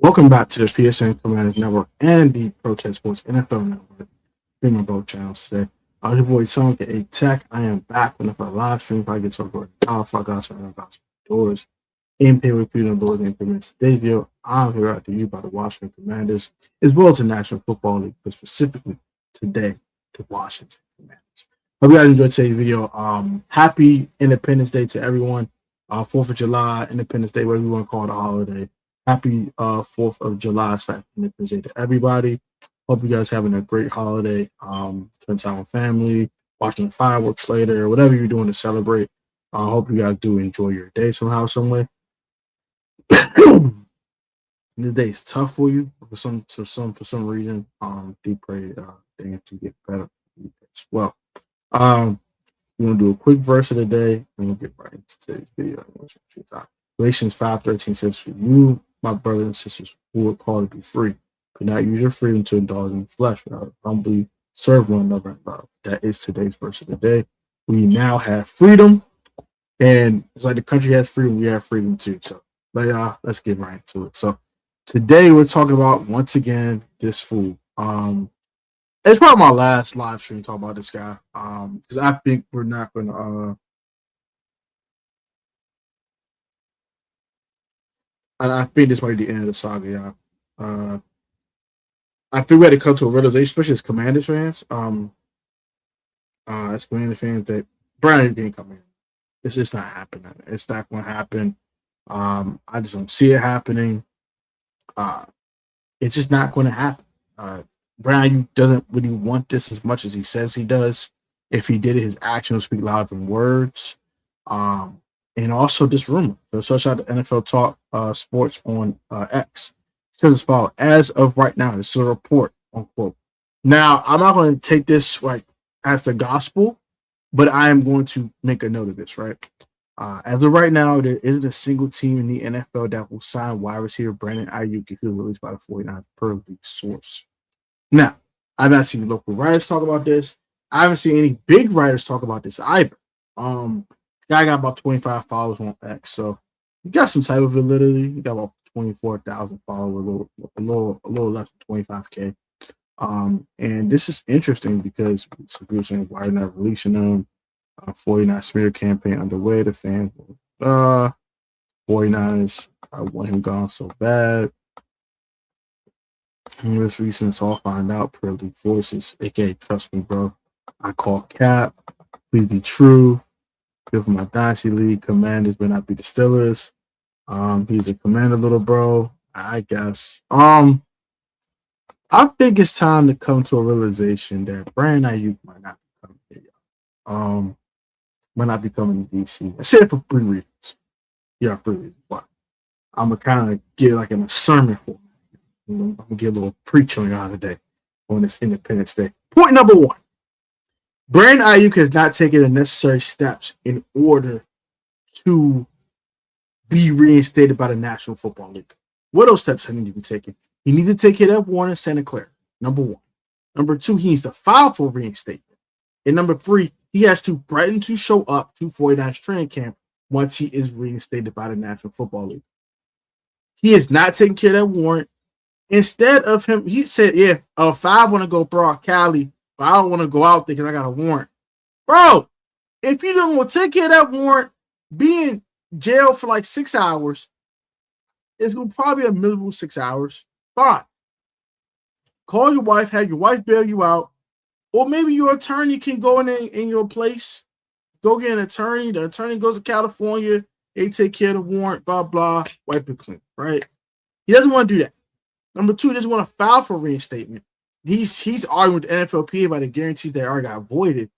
Welcome back to the PSN Commanders Network and the Protest Sports NFL Network. Streaming both channels today. I'm your boy Song A Tech. I am back with another live stream. Probably get to record Alpha Gospel and Gospel Doors. Game pay repeat on doors and permits. Today's video, I'm here out to you by the Washington Commanders, as well as the National Football League, but specifically today, the Washington Commanders. Hope you guys enjoyed today's video. Happy Independence Day to everyone. 4th of July, Independence Day, whatever you want to call it, a holiday. Happy 4th of July / Independence Day to everybody. Hope you guys having a great holiday. Spend time with family, watching fireworks later, whatever you're doing to celebrate. Hope you guys do enjoy your day somehow, some way. The day is tough for you for some reason. Do pray things to get better as well. We're gonna do a quick verse of the day, and we'll get right into today's video. Galatians 5:13 says, "For you, my brothers and sisters, who are called to be free, do not use your freedom to indulge in the flesh, but humbly serve one another in love." That is today's verse of the day. We now have freedom, and it's like the country has freedom, we have freedom too. So, let's get right into it. So, today we're talking about once again this fool. It's probably my last live stream talking about this guy. Because I think we're not gonna. I think this might be the end of the saga, y'all. I think we had to come to a realization, especially as Commanders fans, as Commanders fans, that Brian didn't come in. It's just not happening. It's not going to happen. I just don't see it happening. It's just not going to happen. Brian doesn't really want this as much as he says he does. If he did it, his actions would speak louder than words. And also this rumor. So shout out to NFL Talk Sports on X. It says as follows: as of right now, this is a report, unquote. Now, I'm not going to take this like as the gospel, but I am going to make a note of this, right? As of right now, there isn't a single team in the NFL that will sign wide receiver Brandon Aiyuk if he was released by the 49ers per league source. Now, I've not seen local writers talk about this. I haven't seen any big writers talk about this either. Guy got about 25 followers on X, so you got some type of validity. You got about 24,000 followers, a little less than 25K. And this is interesting because some people saying why they're not releasing them. 49 smear campaign underway. The fans, 49ers, I want him gone so bad. This recent, so I'll find out per league forces, aka trust me, bro. I call cap. Please be true. Good for my Dynasty League. Commanders better not be the Steelers. He's a Commander, little bro, I guess. I think it's time to come to a realization that Brandon Aiyuk might not be coming here. Might not be coming to DC. I said it for 3 reasons. Yeah, 3 reasons. But I'm gonna kind of get like in a sermon for I'm gonna get a little preaching on today on this Independence Day. Point number 1. Brandon Aiyuk has not taken the necessary steps in order to be reinstated by the National Football League. What those steps need to be taken? He needs to take care of Warren and Santa Clara, number 1. Number 2, he needs to file for reinstatement. And number 3, he has to threaten to show up to 49ers training camp once he is reinstated by the National Football League. He is not taking care of that warrant. Instead of him, he said, yeah, if I want to go broad Cali, but I don't want to go out there because I got a warrant. Bro, if you don't want to take care of that warrant, be in jail for like 6 hours, it's going to probably be a miserable 6 hours. Fine. Call your wife, have your wife bail you out, or maybe your attorney can go in your place, go get an attorney. The attorney goes to California, they take care of the warrant, blah, blah, wipe it clean, right? He doesn't want to do that. Number 2, he doesn't want to file for reinstatement. He's arguing with the NFLPA about the guarantees that already got voided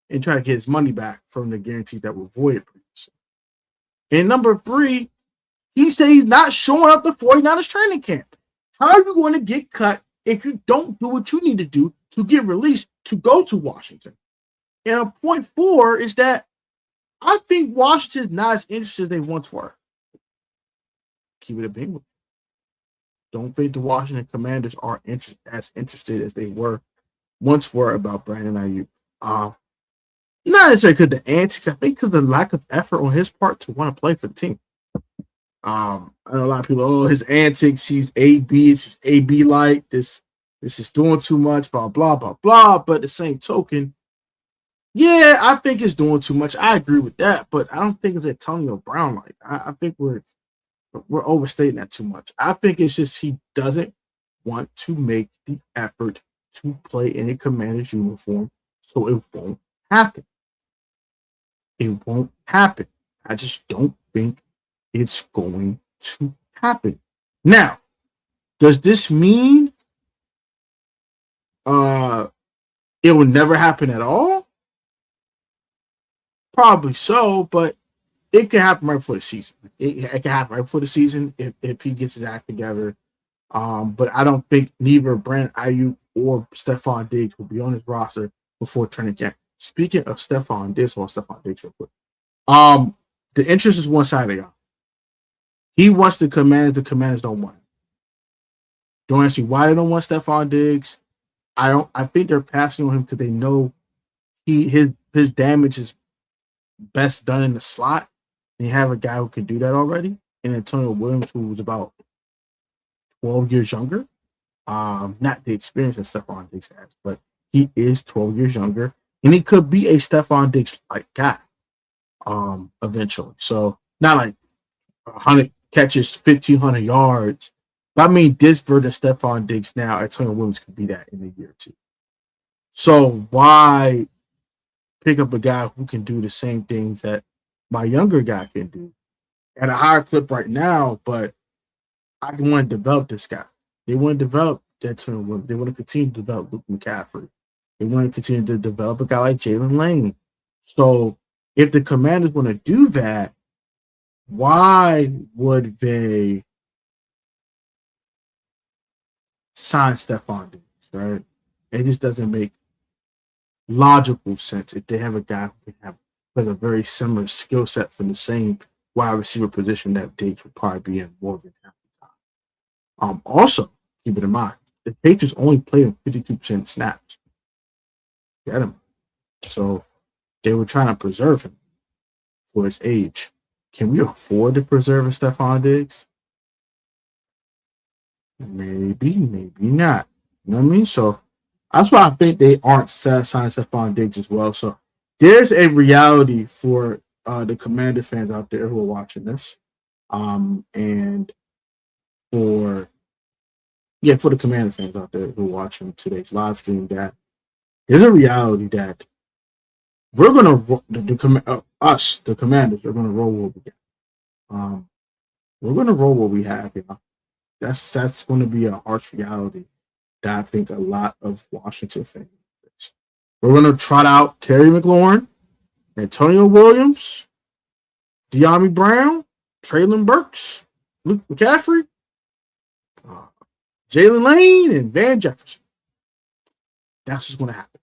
and trying to get his money back from the guarantees that were voided previously. And number 3, he said he's not showing up the 49ers training camp. How are you going to get cut if you don't do what you need to do to get released to go to Washington? And point 4 is that I think Washington is not as interested as they once were. Keep it a being with you. Don't think the Washington Commanders are as interested as they once were about Brandon Aiyuk. Not necessarily because the antics, I think because the lack of effort on his part to want to play for the team. I know a lot of people, oh, his antics, he's AB, it's AB light. This is doing too much, blah, blah, blah, blah. But the same token, yeah, I think it's doing too much. I agree with that, but I don't think it's Antonio Brown like. I think we're overstating that too much. I think it's just he doesn't want to make the effort to play in a Commander's uniform, so it won't happen. It won't happen. I just don't think it's going to happen. Now, does this mean uh it will never happen at all? Probably so, but it can happen right before the season. It can happen right before the season if he gets his act together. But I don't think neither Brandon Aiyuk or Stephon Diggs will be on his roster before training camp. Speaking of Stephon Diggs real quick. Um, the interest is one sided, y'all. He wants the Commanders. The Commanders don't want him. Don't ask me why they don't want Stephon Diggs. I don't. I think they're passing on him because they know his damage is best done in the slot. And you have a guy who can do that already, and Antonio Williams, who was about 12 years younger. Not the experience that Stephon Diggs has, but he is 12 years younger, and he could be a Stephon Diggs like guy. Eventually, so not like 100 catches, 1,500 yards. But I mean, this version of Stephon Diggs now, Antonio Williams could be that in a year or two. So why pick up a guy who can do the same things that my younger guy can do at a higher clip right now? But I want to develop this guy. They want to develop Antonio Williams. They want to continue to develop Luke McCaffrey. They want to continue to develop a guy like Jalen Lane. So if the Commanders want to do that, why would they sign Stephon Diggs, right? It just doesn't make logical sense if they have a guy who has a very similar skill set from the same wide receiver position that Diggs would probably be in more than half the time. Also, keep it in mind, the Patriots only play him 52% snaps. Get him. So they were trying to preserve him for his age. Can we afford to preserve a Stephon Diggs? Maybe, maybe not. You know what I mean? So that's why I think they aren't satisfying Stephon Diggs as well. So there's a reality for the Commander fans out there who are watching this. And for for the Commander fans out there who are watching today's live stream, that there's a reality that we're gonna the Commanders, are gonna roll what we got. We're gonna roll what we have, you know. That's going to be a harsh reality that I think a lot of Washington fans face. We're going to trot out Terry McLaurin, Antonio Williams, De'Ami Brown, Traylon Burks, Luke McCaffrey, uh, Jalen Lane, and Van Jefferson. That's what's going to happen.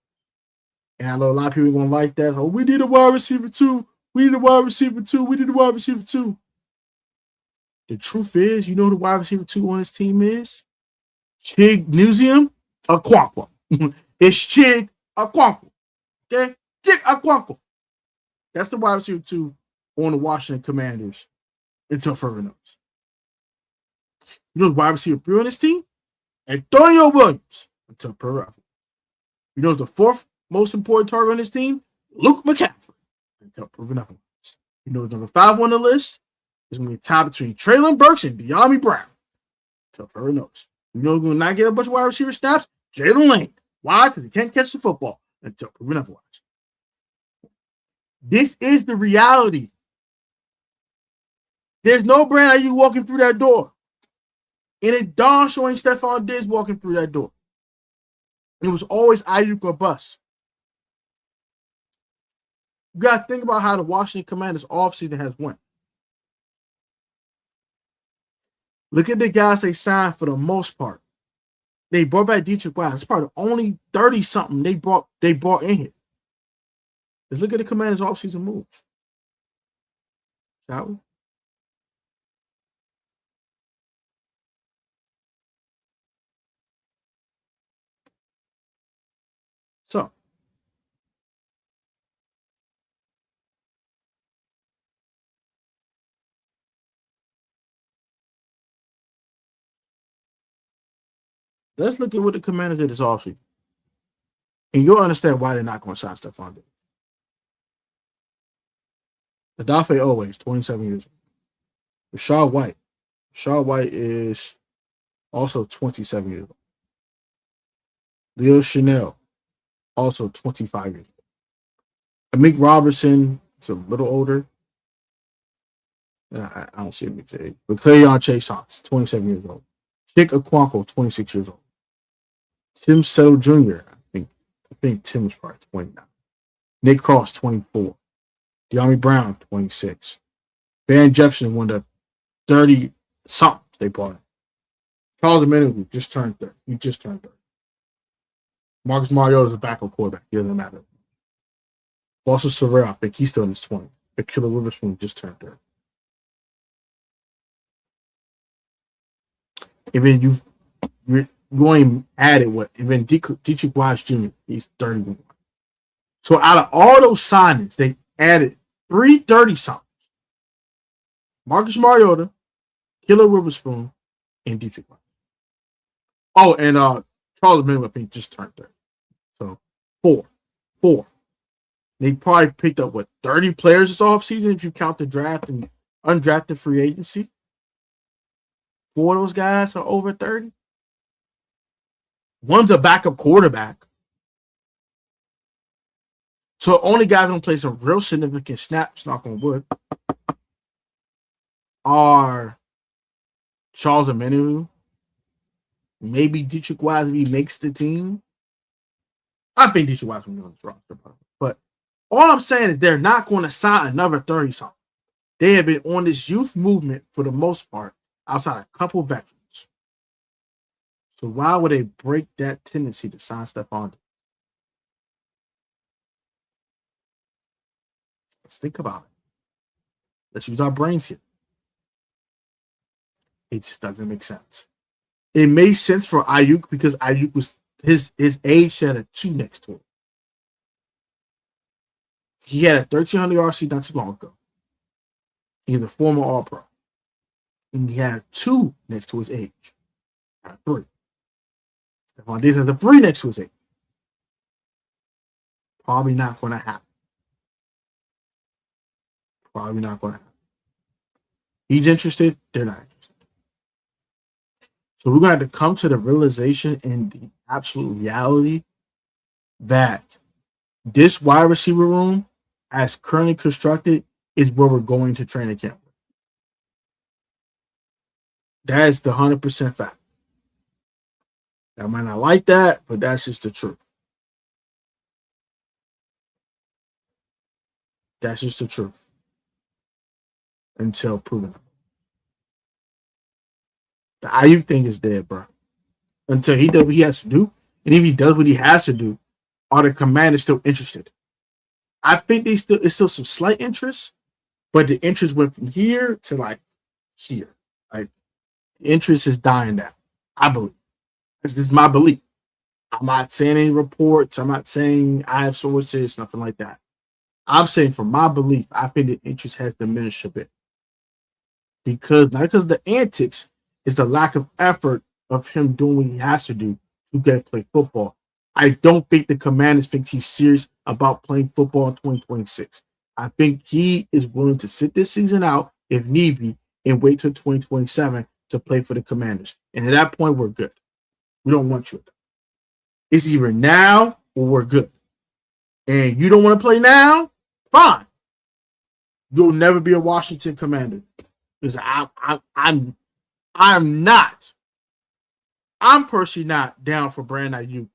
And I know a lot of people are going to like that. Oh, we need a wide receiver too. We need a wide receiver too. We need a wide receiver too. The truth is, you know who the wide receiver two on his team is? Chig Museum Aquanqua. It's Chig Aquanqua. Okay? Chig Aquanqua. That's the wide receiver two on the Washington Commanders until further notice. You know the wide receiver three on this team? Antonio Williams until further notice. You know the fourth most important target on this team? Luke McCaffrey until proven otherwise. You know number 5 on the list is going to be a tie between Traylon Burks and De'Ami Brown until further notice. You know who's going to not get a bunch of wide receiver snaps? Jalen Lane. Why? Because he can't catch the football until proven otherwise. This is the reality. There's no brand Aiyuk walking through that door. And it dawned showing Stephon Diggs walking through that door. It was always Aiyuk or bust. You got to think about how the Washington Commanders offseason has went. Look at the guys they signed for the most part. They brought back Dietrich Wise. It's probably only 30-something they brought in here. Let's look at the Commanders' offseason moves. Shall we? So, let's look at what the Commanders did this offseason. And you'll understand why they're not going to sign Stephon Diggs. Adafe Always, 27 years old. Rashad White. Rashad White is also 27 years old. Leo Chanel, also 25 years old. Amik Robertson is a little older. I don't see a big age. But Cleon Chase, 27 years old. Chick Okonkwo, 26 years old. Tim Settle Jr., I think Tim is probably 29. Nick Cross, 24. De'Ami Brown, 26. Van Jefferson, one of the 30 something they bought him. Charles Omenihu just turned 30. He just turned 30. Marcus Mariota is a backup quarterback. He doesn't matter. Foster Sarrell, I think he's still in his 20s. Akila Witherspoon just turned 30. And then you're going added what? And then Dietrich Wise Jr., he's 31. So out of all those signings, they added 330 somethings. Marcus Mariota, Killer Witherspoon, and Dietrich Wise. Oh, and Charles Omenihu, I think, just turned 30. So four. They probably picked up 30 players this offseason if you count the draft and undrafted free agency. 4 of those guys are over 30. One's a backup quarterback. So only guys going to play some real significant snaps, knock on wood, are Charles Omenihu, maybe Dietrich Wise if he makes the team. I think Dietrich Wise will be on this roster, but all I'm saying is they're not going to sign another 30-something. They have been on this youth movement for the most part, outside a couple veterans. So why would they break that tendency to sign Stephon Diggs? Let's think about it. Let's use our brains here. It just doesn't make sense. It made sense for Aiyuk because Aiyuk was his age had a 2 next to it. He had a 1,300 yard season not too long ago. He's a former All-Pro. And he had 2 next to his age. Not 3. Stephon Diggs has a 3 next to his age. Probably not going to happen. Probably not going to happen. He's interested. They're not interested. So we're going to have to come to the realization and the absolute reality that this wide receiver room, as currently constructed, is where we're going to training camp. That is the 100% fact. I might not like that, but that's just the truth. That's just the truth. Until proven. The Aiyuk thing is dead, bro. Until he does what he has to do. And if he does what he has to do, are the Commanders still interested? I think it's still some slight interest, but the interest went from here to here. The interest is dying down. I believe. This is my belief. I'm not saying any reports. I'm not saying I have sources, nothing like that. I'm saying from my belief, I think the interest has diminished a bit. Not because of the antics, it's the lack of effort of him doing what he has to do to get to play football. I don't think the Commanders think he's serious about playing football in 2026. I think he is willing to sit this season out if need be and wait till 2027 to play for the Commanders. And at that point, we're good. We don't want you. It's either now or we're good. And you don't want to play now? Fine. You'll never be a Washington Commander. Because I'm not. I'm personally not down for Brandon Aiyuk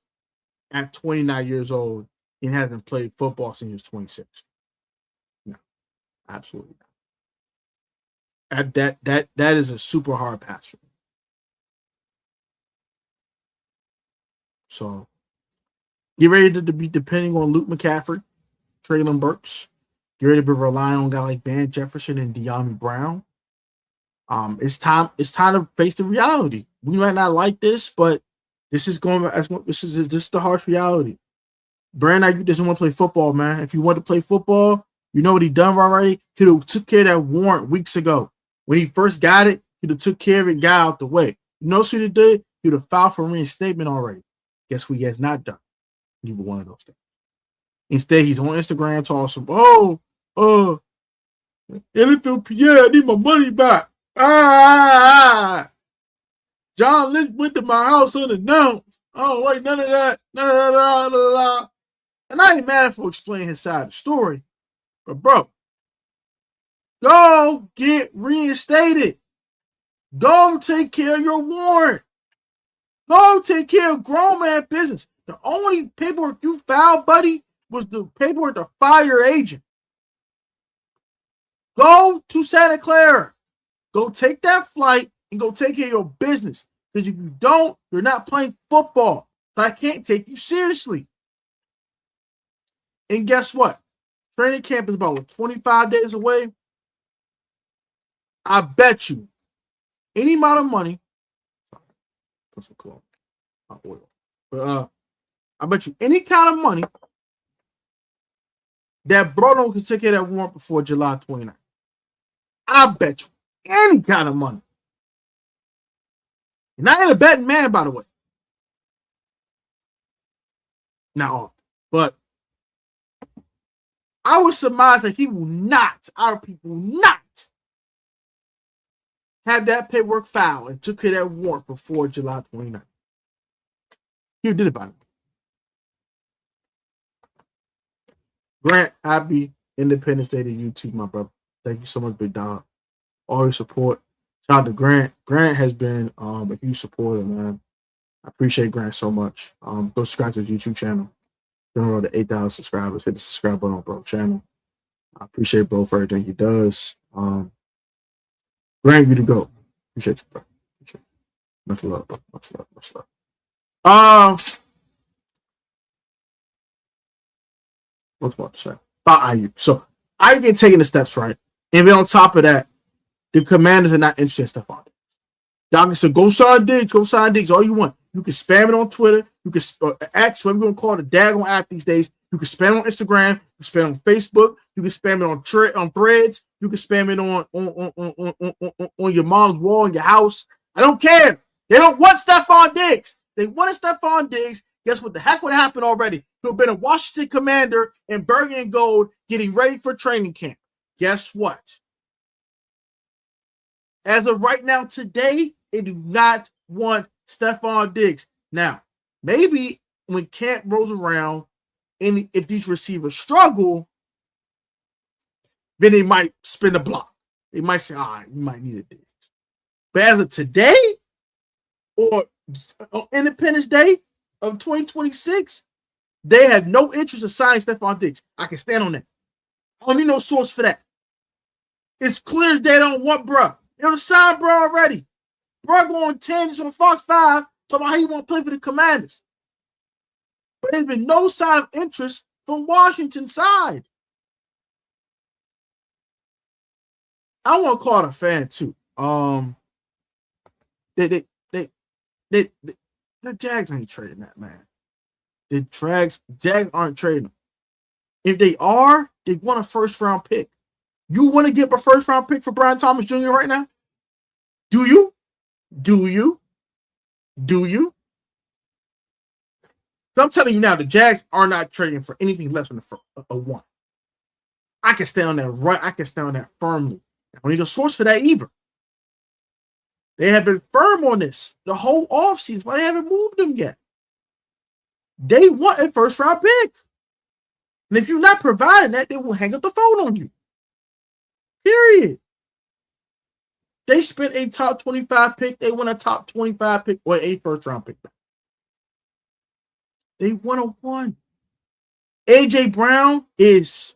at 29 years old and hasn't played football since he was 26. No, absolutely not. That is a super hard pass for me. So get ready to be depending on Luke McCaffrey, Traylon Burks. Get ready to be relying on guys like Van Jefferson and De'Ami Brown. It's time to face the reality. We might not like this, but this is the harsh reality. Brandon Aiyuk doesn't want to play football, man. If he wanted to play football, you know what he done already? He took care of that warrant weeks ago. When he first got it, he took care of it, got out the way. You know what he did? He would have filed for reinstatement already. Guess what he has not done? Neither one of those things. Instead, he's on Instagram talking some, NFLPA, I need my money back. John Lynch went to my house unannounced. Oh, wait, none of that. And I ain't mad at him explaining his side of the story. But, bro, go get reinstated. Go take care of your warrant. Go take care of grown man business. The only paperwork you filed, buddy, was the paperwork to fire your agent. Go to Santa Clara. Go take that flight and go take care of your business. Because if you don't, you're not playing football. So I can't take you seriously. And guess what? Training camp is about 25 days away. I bet you any amount of money. Put some cologne, not oil. But I bet you any kind of money that Brodo can take care of that warrant before July 29th. I bet you any kind of money. And I ain't a betting man, by the way. Not often. But I would surmise that he will not, our people will not have that paperwork filed and took care of that warrant before July 29th. He did it by me. Grant, happy Independence Day to you too, my brother. Thank you so much, big dog. All your support. Shout out to Grant. Grant has been a huge supporter, man. I appreciate Grant so much. Go subscribe to his YouTube channel. Don't know the 8,000 subscribers. Hit the subscribe button on bro's channel. I appreciate bro for everything he does. Grant, you to go. Appreciate you, bro. Appreciate you. Much love, bro. Much love. Much love. What's about to say? About Aiyuk. So Aiyuk ain't taking the steps, right? And then on top of that, the Commanders are not interested in stuff on it. Y'all can say, go sign Diggs, all you want. You can spam it on Twitter. You can X, whatever you're going to call it, a daggone app these days. You can spam it on Instagram. You can spam it on Facebook. You can spam it on Threads. You can spam it on your mom's wall in your house. I don't care. They don't want Stephon Diggs. They wanted Stephon Diggs. Guess what the heck would happen already? He'll have been a Washington Commander in burgundy and gold getting ready for training camp. Guess what? As of right now, today, they do not want Stephon Diggs. Now, maybe when camp rolls around, and if these receivers struggle, then they might spin a block. They might say, all right, we might need a Diggs. But as of today, or on Independence Day of 2026, they have no interest in signing Stephon Diggs. I can stand on that. I don't need no source for that. It's clear they don't want bruh. They would sign bruh already. Bruh going 10 on Fox 5 talking about how he want to play for the Commanders. But there's been no sign of interest from Washington's side. I want to call it a fan too. The Jags ain't trading that, man. The Jags aren't trading. If they are, they want a first-round pick. You want to give a first-round pick for Brian Thomas Jr. right now? Do you? So I'm telling you now, the Jags are not trading for anything less than a one. I can stand on that right. I can stand on that firmly. I don't need a source for that either. They have been firm on this the whole offseason, but they haven't moved them yet. They want a first-round pick. And if you're not providing that, they will hang up the phone on you. Period. They spent a top 25 pick. They want a top 25 pick or a first-round pick. They want a one. A.J. Brown is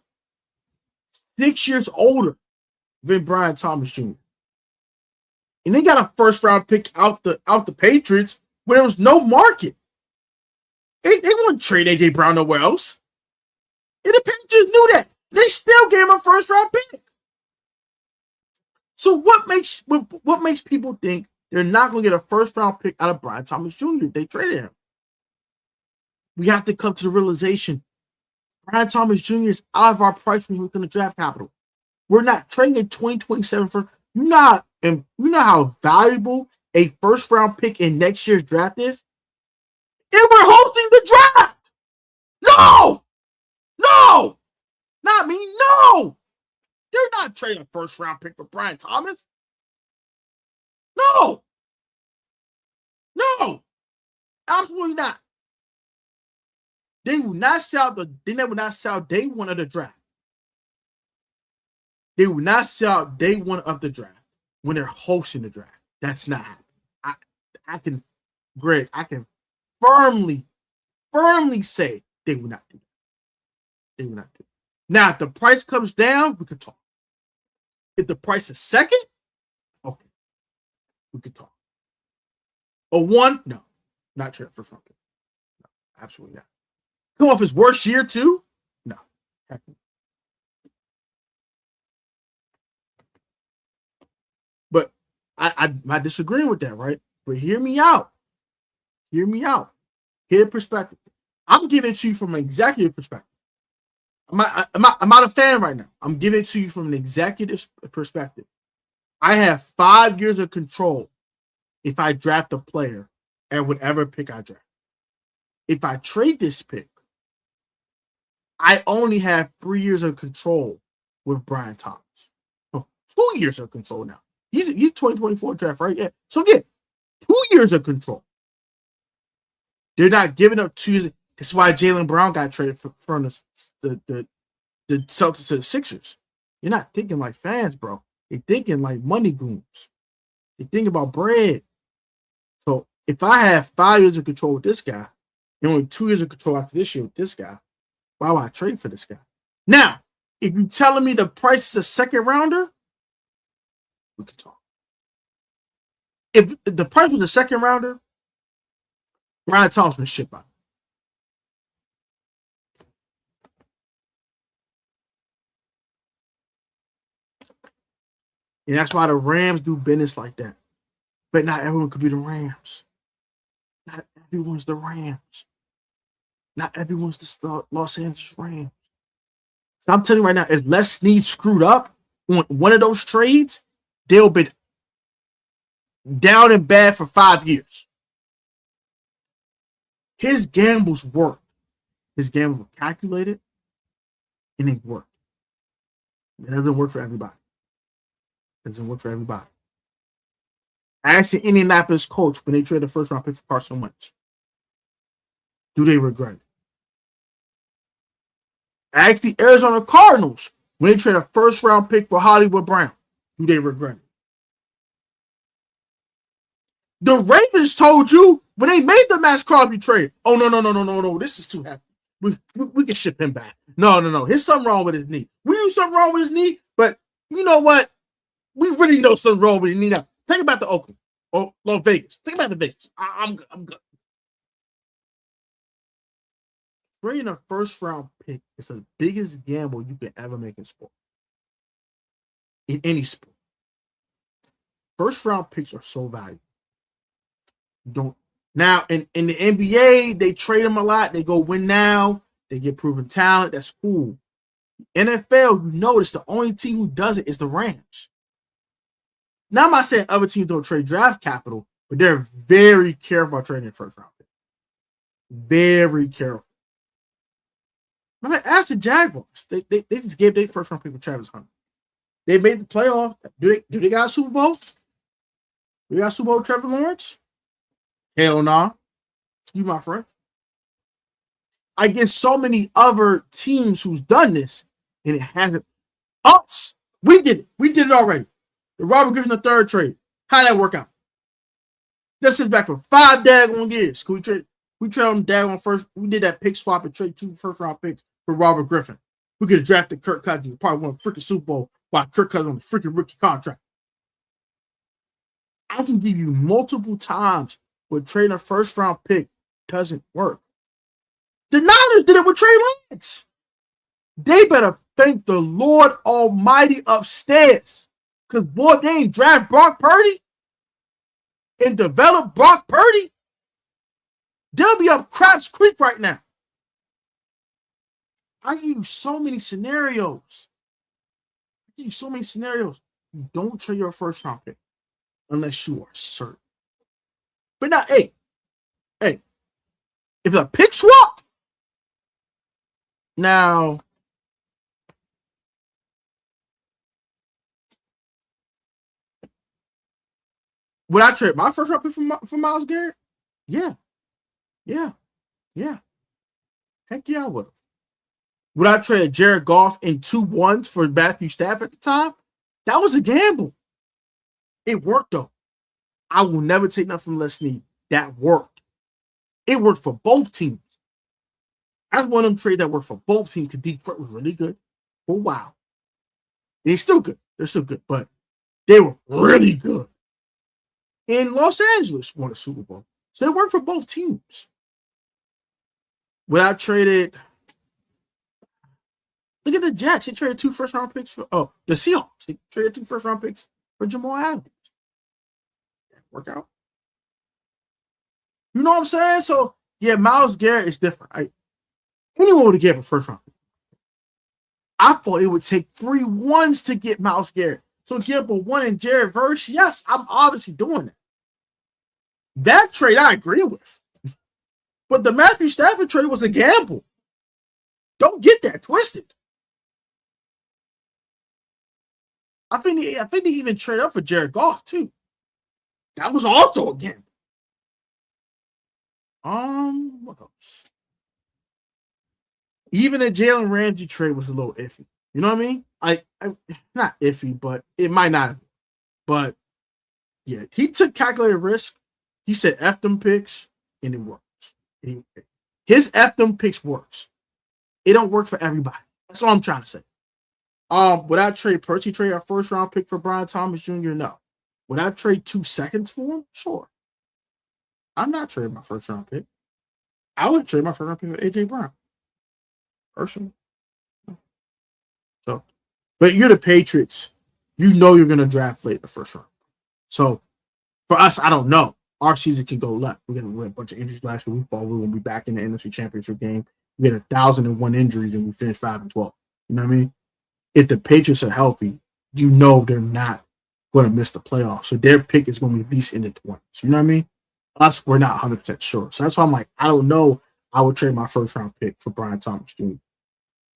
6 years older than Brian Thomas Jr. And they got a first-round pick out the Patriots where there was no market. They wouldn't trade A.J. Brown nowhere else. And the Patriots knew that. They still gave him a first-round pick. So what makes people think they're not going to get a first-round pick out of Brian Thomas Jr.? They traded him. We have to come to the realization Brian Thomas Jr. is out of our price when we look in the draft capital. We're not trading a 2027 first. You know how valuable a first round pick in next year's draft is? And we're hosting the draft. No, no, not me. No, they're not trading a first round pick for Brian Thomas. No, no, absolutely not. They will not sell they will not sell day one of the draft. They will not sell day one of the draft when they're hosting the draft. That's not happening. I can firmly say they will not do that. They will not do it. Now, if the price comes down, we could talk. If the price is second, okay, we could talk. A one, no, not trade first round pick. No, absolutely not. Come off his worst year too? No. But I disagree with that, right? But hear me out. Hear me out. Hear perspective. I'm giving it to you from an executive perspective. I'm not a fan right now. I'm giving it to you from an executive perspective. I have 5 years of control if I draft a player and whatever pick I draft. If I trade this pick, I only have 3 years of control with Brian Thomas. 2 years of control now. He's 2024 draft, right? Yeah. So again, 2 years of control. They're not giving up 2 years. That's why Jaylen Brown got traded from the Celtics to the Sixers. You're not thinking like fans, bro. You're thinking like money goons. You're thinking about bread. So if I have 5 years of control with this guy, and only 2 years of control after this year with this guy, why would I trade for this guy? Now, if you're telling me the price is a second rounder, we can talk. If the price was a second rounder, Brian Thomas would ship out. And that's why the Rams do business like that. But not everyone could be the Rams. Not everyone's the Rams. Not everyone's the Los Angeles Rams. So I'm telling you right now, if Les Snead screwed up on one of those trades, they'll be down and bad for 5 years. His gambles worked. His gambles were calculated, and they worked. It doesn't work for everybody. It doesn't work for everybody. Ask the Indianapolis coach when they traded the first round pick for Carson Wentz. Do they regret it? Ask the Arizona Cardinals when they traded a first round pick for Hollywood Brown. Do they regret it? The Ravens told you when they made the Max Crosby trade, oh, no, this is too heavy. We can ship him back. No. Here's something wrong with his knee. We knew something wrong with his knee, but you know what? We really know something wrong with his knee now. Think about the Oakland or Las Vegas. Think about the Vegas. I'm good. Trading a first round pick is the biggest gamble you can ever make in sport. In any sport. First round picks are so valuable. Don't now in the NBA, they trade them a lot. They go win now, they get proven talent. That's cool. NFL, you notice the only team who does it is the Rams. Now, I'm not saying other teams don't trade draft capital, but they're very careful about trading first round pick. Very careful. I mean, ask the Jaguars. They just gave their first round pick for Travis Hunter. They made the playoff. Do they got a Super Bowl? We got a Super Bowl Trevor Lawrence? Hell no. Nah. You my friend. I get so many other teams who's done this, and it hasn't. Us. We did it. We did it already. The Robert Griffin III trade. How'd that work out? This is back for 5 daggone years. We trade on daggone first. We did that pick swap and trade 2 first round picks for Robert Griffin. We could have drafted Kirk Cousins. Probably won a freaking Super Bowl while Kirk Cousins on a freaking rookie contract. I can give you multiple times where trading a first round pick doesn't work. The Niners did it with Trey Lance. They better thank the Lord Almighty upstairs. Because, boy, they ain't draft Brock Purdy and develop Brock Purdy, they'll be up Craps Creek right now. I give you so many scenarios. You don't trade your first round pick unless you are certain. But now, hey, if it's a pick swap, now would I trade my first round pick for Myles Garrett? Yeah. Heck yeah, I would have. Would I trade Jared Goff in 2-1s for Matthew Stafford at the time? That was a gamble. It worked though. I will never take nothing from Les Snead. That worked. It worked for both teams. That's one of them trades that worked for both teams because Detroit was really good for a while. They're still good. But they were really good. And Los Angeles won a Super Bowl. So it worked for both teams. When I traded, look at the Jets. He traded 2 first-round picks for, the Seahawks. He traded 2 first-round picks for Jamal Adams. Work out. You know what I'm saying? So, yeah, Myles Garrett is different. Anyone would have given a first-round pick. I thought it would take 3 1s to get Myles Garrett. So give up a 1 in Jared Verse. Yes, I'm obviously doing that. That trade I agree with. But the Matthew Stafford trade was a gamble. Don't get that twisted. I think they even trade up for Jared Goff too. That was also a gamble. What else? Even the Jalen Ramsey trade was a little iffy. You know what I mean? I not iffy, but it might not have. But yeah, he took calculated risk. He said F them picks, and it works. His F them picks works. It don't work for everybody. That's what I'm trying to say. Would I trade Percy trade a first round pick for Brian Thomas Jr.? No. Would I trade 2 seconds for him? Sure. I'm not trading my first round pick. I would trade my first round pick for AJ Brown. Personally. So, but you're the Patriots. You know you're gonna draft late in the first round. So for us, I don't know. Our season can go left. We're gonna win a bunch of injuries last year. We thought we were gonna be back in the NFC Championship game. We had 1,001 injuries and we finished 5-12. You know what I mean? If the Patriots are healthy, you know they're not going to miss the playoffs. So their pick is going to be at least in the 20s. You know what I mean? Us, we're not 100% sure. So that's why I'm like, I don't know. I would trade my first round pick for Brian Thomas Jr.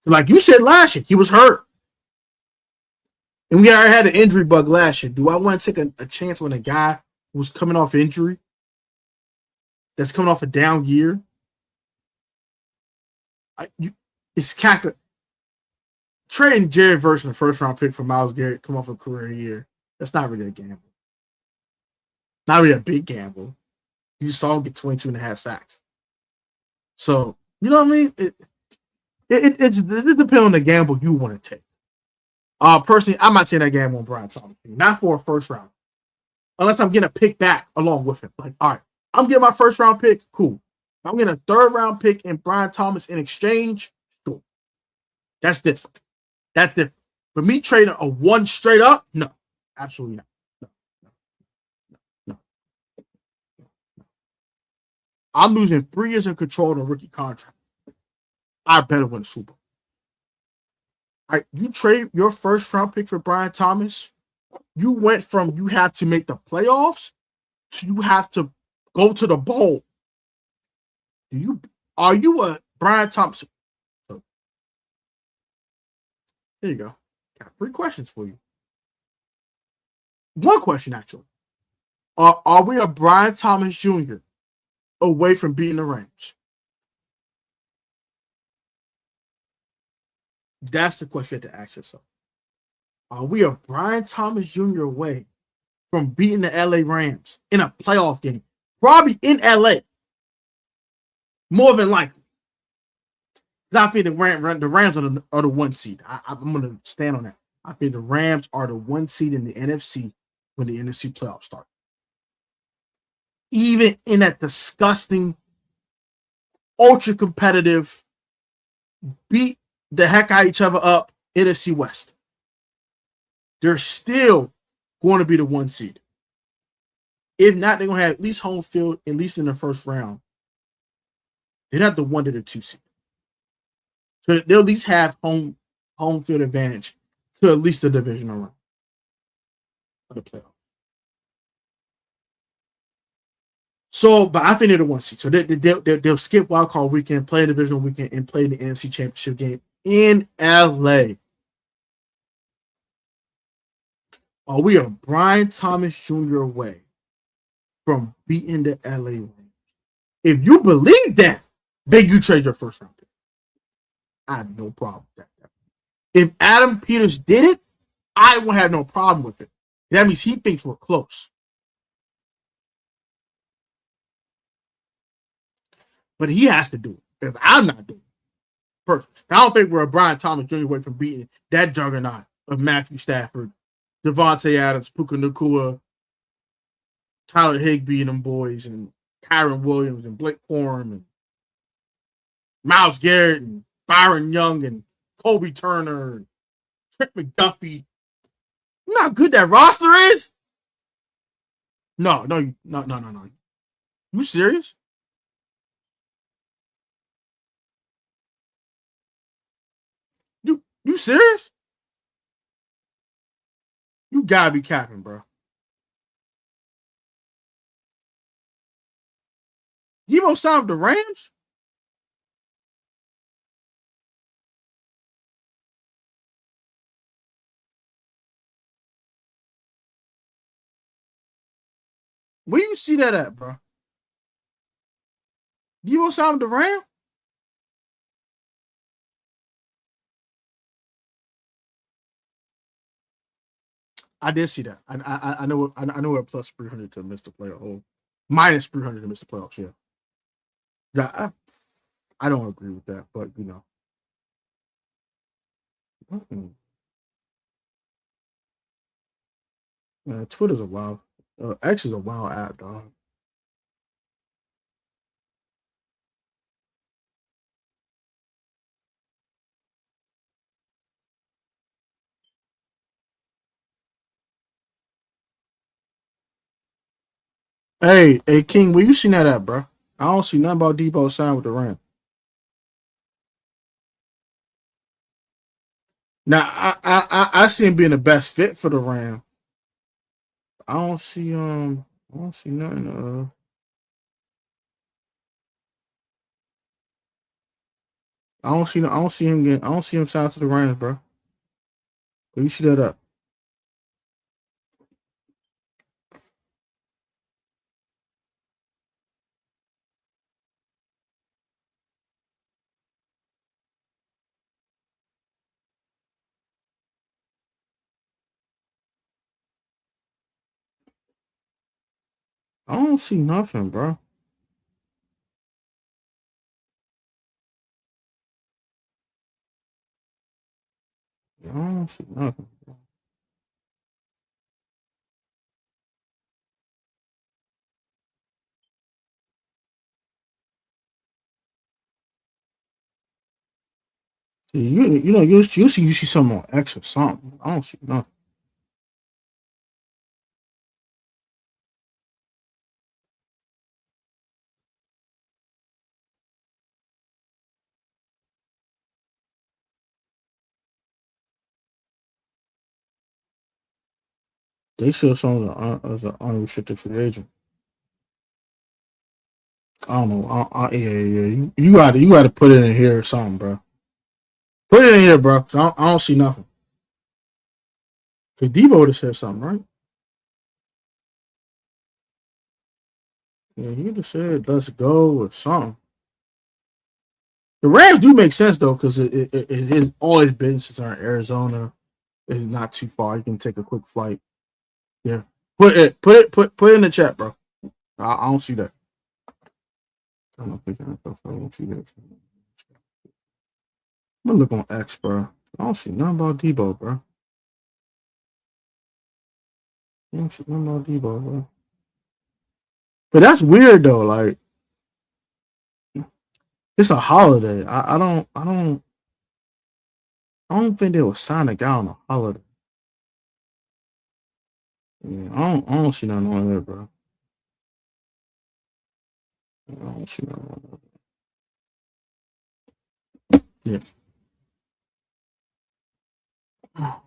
Like you said last year, he was hurt. And we already had an injury bug last year. Do I want to take a chance on a guy who's coming off injury? That's coming off a down year? It's calculated. Trading Jared Verse in the first round pick for Myles Garrett, come off a career year, that's not really a gamble. Not really a big gamble. You saw him get 22.5 sacks. So, you know what I mean? It depends on the gamble you want to take. Personally, I'm not taking that gamble on Brian Thomas. Not for a first round. Unless I'm getting a pick back along with him. Like, all right, I'm getting my first round pick, cool. I'm getting a 3rd round pick and Brian Thomas in exchange, sure. That's different. That's different. But me trading a 1 straight up, no. Absolutely not. No. I'm losing 3 years in control of a rookie contract. I better win a Super Bowl. All right, you trade your first round pick for Brian Thomas. You went from you have to make the playoffs to you have to go to the bowl. Are you a Brian Thomas? So, there you go. Got 3 questions for you. 1 question, actually. Are we a Brian Thomas Jr. away from beating the Rams? That's the question you have to ask yourself. Are we a Brian Thomas Jr. away from beating the LA Rams in a playoff game? Probably in LA. More than likely. I think the Rams are the 1 seed. I'm going to stand on that. I think the Rams are the 1 seed in the NFC when the NFC playoffs start. Even in that disgusting, ultra competitive, beat the heck out of each other up NFC West, they're still going to be the 1 seed. If not, they're going to have at least home field, at least in the first round. They're not the 1 to the 2 seed. So they'll at least have home field advantage to at least the divisional round of the playoffs. So, but I think they're the 1 seed. So they'll skip wild card weekend, play a divisional weekend, and play the NFC Championship game in LA. We are Brian Thomas Jr. away from beating the LA Rams. If you believe that, then you trade your first round pick. I have no problem with that. If Adam Peters did it, I won't have no problem with it. That means he thinks we're close. But he has to do it. If I'm not doing it, first, I don't think we're a Brian Thomas Jr. away from beating that juggernaut of Matthew Stafford, Devontae Adams, Puka Nacua, Tyler Higbee and them boys, and Kyron Williams and Blake Corum and Myles Garrett and Byron Young and Kobe Turner and Trent McDuffie. You know how good that roster is? No. You serious? You serious? You gotta be capping, bro. Deebo signed the Rams? Where you see that at, bro? Deebo signed the Rams? I did see that. I know we're plus 300 to miss the playoff. Oh, minus 300 to miss the playoffs. Yeah. I don't agree with that, but you know. Twitter's a wild. X is a wild app, dog. Hey, King, where you seen that at, bro? I don't see nothing about Debo sign with the Rams. Now, I see him being the best fit for the Rams. I don't see nothing. I don't see him getting. I don't see him signed to the Rams, bro. Where you see that up? I don't see nothing, bro. I don't see nothing. You see something on X or something. I don't see nothing. They show something as an unrestricted free agent. I don't know. Yeah. You got to put it in here or something, bro. Put it in here, bro. 'Cause I don't see nothing. Cause Debo would have said something, right? Yeah, he would have said, "Let's go" or something. The Rams do make sense though, because all his businesses are in Arizona. It's not too far. You can take a quick flight. Yeah, put it in the chat, bro. I don't see that. I don't think I don't see that. I'm gonna look on X, bro. I don't see nothing about Debo, bro. I don't see nothing about Debo, bro. But that's weird though. Like it's a holiday. I don't think they would sign a guy on a holiday. Yeah, I don't see nothing on there, bro. I don't see nothing on there. Yeah. All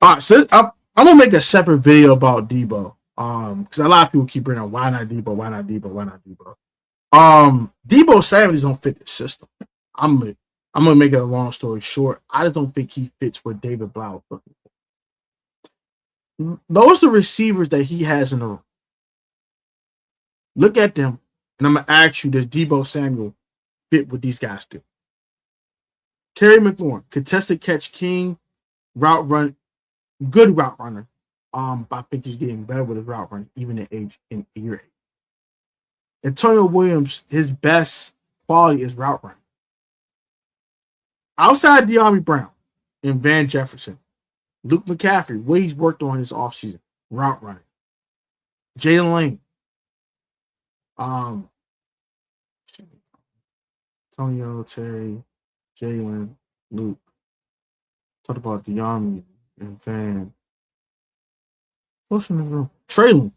right, so I'm gonna make a separate video about Debo. Because a lot of people keep bringing up why not Debo, why not Debo, why not Debo. Debo Samuels don't fit the system. I'm gonna make it a long story short. I just don't think he fits what David Blau is looking for. Those are receivers that he has in the room. Look at them, and I'm gonna ask you: does Debo Samuel fit what these guys do? Terry McLaurin, contested catch king, route run, good route runner. But I think he's getting better with his route running, even at year 8. Antonio Williams, his best quality is route running. Outside De'Ami Brown and Van Jefferson, Luke McCaffrey, what he's worked on his offseason, route running. Jalen Lane, Antonio, Terry, Jalen, Luke. Talk about De'Ami and Van. What's in the room? Traylon.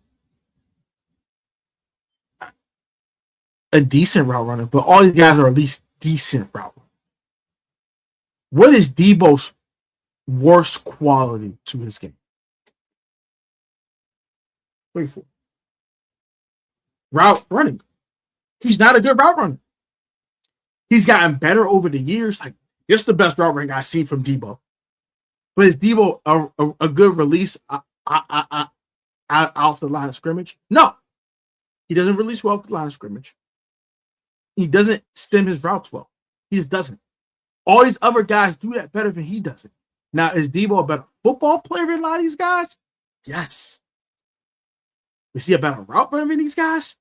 A decent route runner, but all these guys are at least decent route runners. What is Debo's worst quality to his game? Wait for it. Route running. He's not a good route runner. He's gotten better over the years. Like, it's the best route running I've seen from Debo. But is Debo a good release off the line of scrimmage? No. He doesn't release well off the line of scrimmage. He doesn't stem his routes well. He just doesn't. All these other guys do that better than he does it. Now, is Debo a better football player than a lot of these guys? Yes. Is he a better route runner than these guys?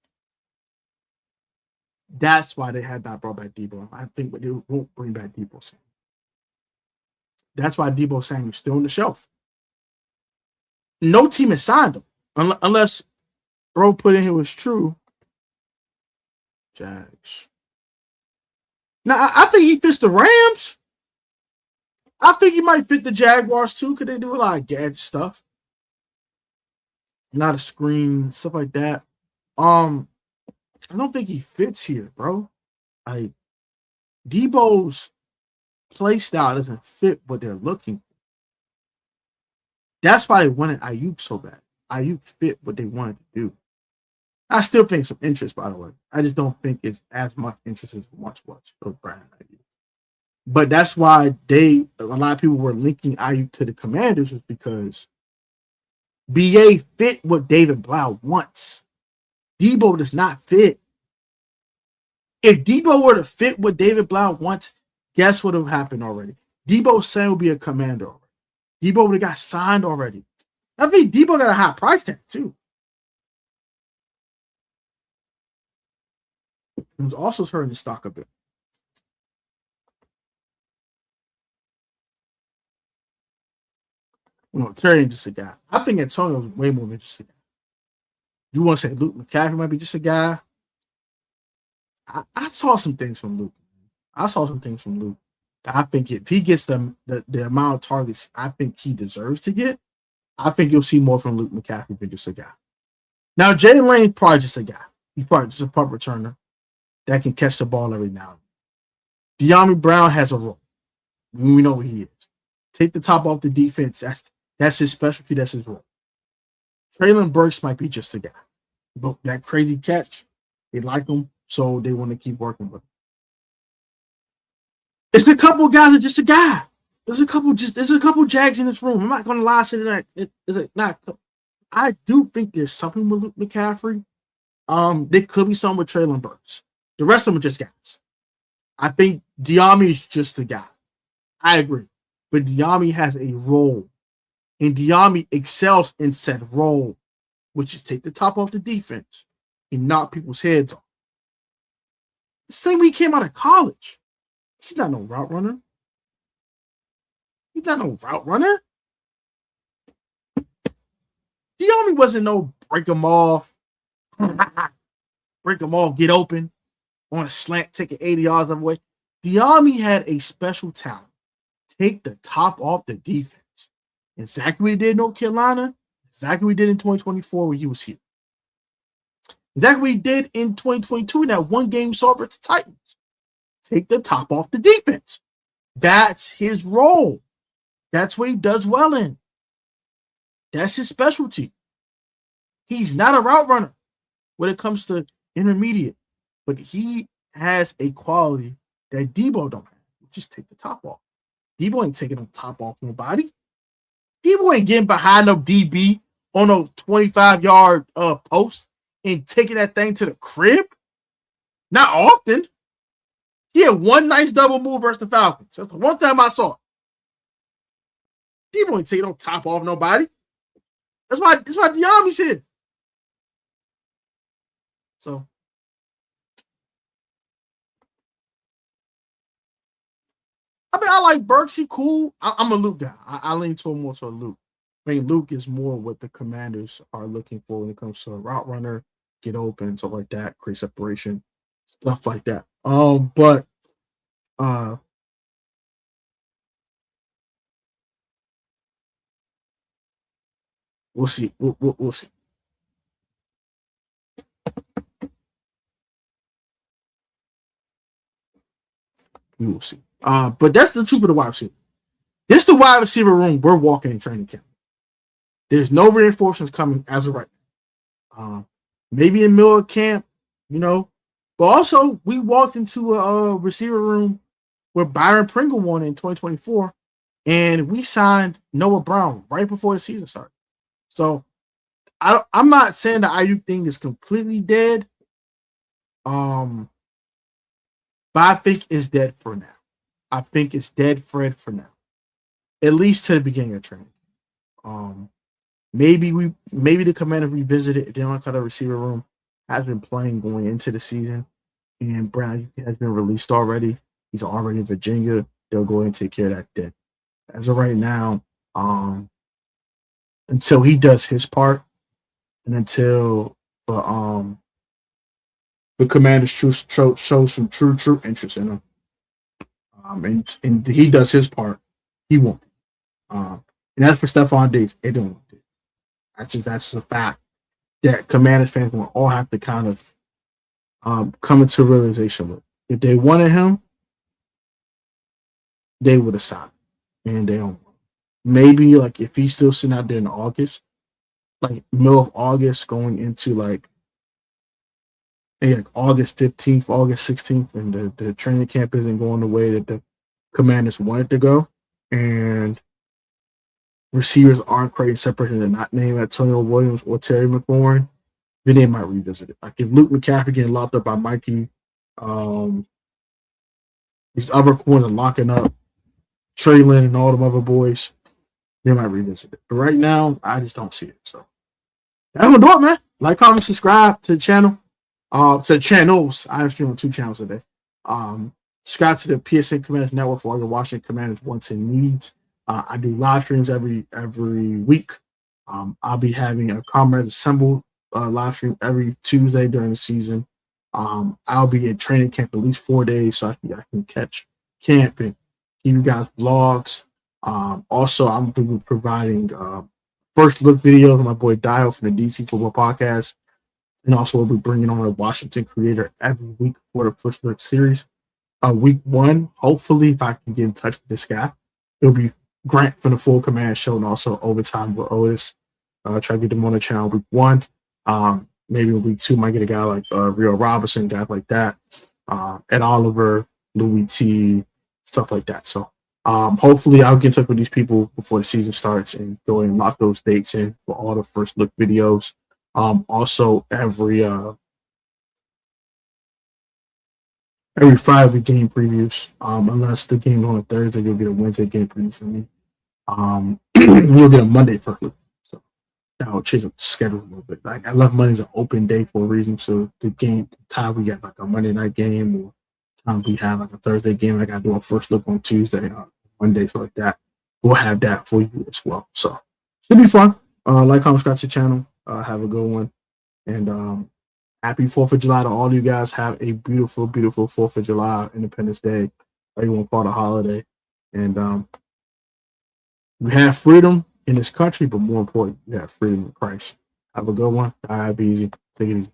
That's why they had not brought back Debo. I think they won't bring back Debo Samuel. That's why Debo Samuel's still on the shelf. No team has signed him. Unless Bro put in here was true. Jags. Now, I think he fits the Rams. I think he might fit the Jaguars too, because they do a lot of gadget stuff. Not a screen, stuff like that. I don't think he fits here, bro. Like, Debo's play style doesn't fit what they're looking for. That's why they wanted Aiyuk so bad. Aiyuk fit what they wanted to do. I still think some interest, by the way. I just don't think it's as much interest as it once was for Brandon Aiyuk. But that's why a lot of people were linking Aiyuk to the Commanders, was because BA fit what David Blau wants. Debo does not fit. If Debo were to fit what David Blau wants, guess what would have happened already? Debo Samuel would be a Commander already. Debo would have got signed already. I think Debo got a high price tag too. It was also hurting the stock a bit. No, Terry ain't just a guy. I think Antonio's way more than just a guy. You want to say Luke McCaffrey might be just a guy? I saw some things from Luke. I think if he gets the amount of targets I think he deserves to get, I think you'll see more from Luke McCaffrey than just a guy. Now, Jay Lane probably just a guy. He's probably just a punt returner that can catch the ball every now and then. De'Ami Brown has a role. We know what he is. Take the top off the defense. That's his specialty. That's his role. Traylon Burks might be just a guy. But that crazy catch, they like him, so they want to keep working with him. It's a couple guys that are just a guy. There's a couple Jags in this room. I'm not gonna lie to that. I do think there's something with Luke McCaffrey. There could be something with Traylon Burks. The rest of them are just guys. I think De'Ami is just a guy. I agree. But De'Ami has a role. And De'Ami excels in said role, which is take the top off the defense and knock people's heads off. The same way he came out of college. He's not no route runner. De'Ami wasn't no break him off, get open on a slant, take it 80 yards away. De'Ami had a special talent. Take the top off the defense. Exactly what he did in North Carolina. Exactly what he did in 2024 when he was here. Exactly what he did in 2022 in that one game saw versus the Titans. Take the top off the defense. That's his role. That's what he does well in. That's his specialty. He's not a route runner when it comes to intermediate, but he has a quality that Debo don't have. Just take the top off. Debo ain't taking the top off nobody. Debo ain't getting behind no DB on a 25-yard post and taking that thing to the crib. Not often. He had one nice double move versus the Falcons. That's the one time I saw it. Debo ain't taking no top off nobody. That's why Diami's here. So I mean, I like Burks. He cool. I'm a Luke guy. I lean more to a Luke. I mean, Luke is more what the Commanders are looking for when it comes to a route runner, get open, stuff like that, create separation, stuff like that. But we'll see. We'll see. We will see. But that's the truth of the wide receiver. This is the wide receiver room we're walking in training camp. There's no reinforcements coming as of right now. Maybe in middle of camp, but also we walked into a receiver room where Byron Pringle won in 2024, and we signed Noah Brown right before the season started. So I'm not saying the Aiyuk thing is completely dead. But I think it's dead for now. I think it's dead for now. At least to the beginning of training. Maybe the Commanders revisited it. They don't cut a receiver room has been playing going into the season, and Brown has been released already. He's already in Virginia. They'll go ahead and take care of that debt. As of right now, until he does his part, and until the Commanders show some true interest in him, and he does his part, he won't. And as for Stephon Diggs, it don't. That's a fact that Commanders fans will all have to kind of come into realization with. If they wanted him, they would have signed, and they don't. Maybe like if he's still sitting out there in August, like middle of August, going into like August 15th, August 16th, and the training camp isn't going the way that the Commanders wanted to go, and receivers aren't creating separation. They're not named Antonio Williams or Terry McLaurin, then they might revisit it. Like if Luke McCaffrey getting locked up by Mikey, these other corners locking up Traylon and all them other boys, they might revisit it. But right now, I just don't see it. So that's gonna do it, man. Like, comment, subscribe to the channel. To the channels. I am streaming 2 channels today. Subscribe to the PSN Commanders Network for all your Washington Commanders wants and needs. I do live streams every week. I'll be having a Comrades Assemble live stream every Tuesday during the season. I'll be in training camp at least 4 days, so I can catch camp and give you guys vlogs. Also, I'm going to be providing first look videos with my boy Dio from the DC Football Podcast, and also we'll be bringing on a Washington creator every week for the first look series. Week 1, hopefully, if I can get in touch with this guy, it'll be Grant from the Full Command Show, and also Overtime with Otis. Try to get them on the channel week 1. Maybe week 2 might get a guy like Rio Robinson, guys like that, Ed Oliver, Louis T, stuff like that. So hopefully I'll get in touch with these people before the season starts and go and lock those dates in for all the first look videos. Also every Friday we game previews. Unless the game on a Thursday, you'll get a Wednesday game preview from me. You'll get a Monday first look. So that'll change up the schedule a little bit. Like I left Monday as an open day for a reason. So the time we got like a Monday night game, or time we have like a Thursday game, I gotta do a first look on Tuesday, Monday, so like that. We'll have that for you as well. So should be fun. Like, comment, subscribe to the channel. Have a good one. And happy 4th of July to all you guys. Have a beautiful, beautiful 4th of July, Independence Day. Everyone call it a holiday. And we have freedom in this country, but more important, we have freedom in Christ. Have a good one. Be easy. Take it easy.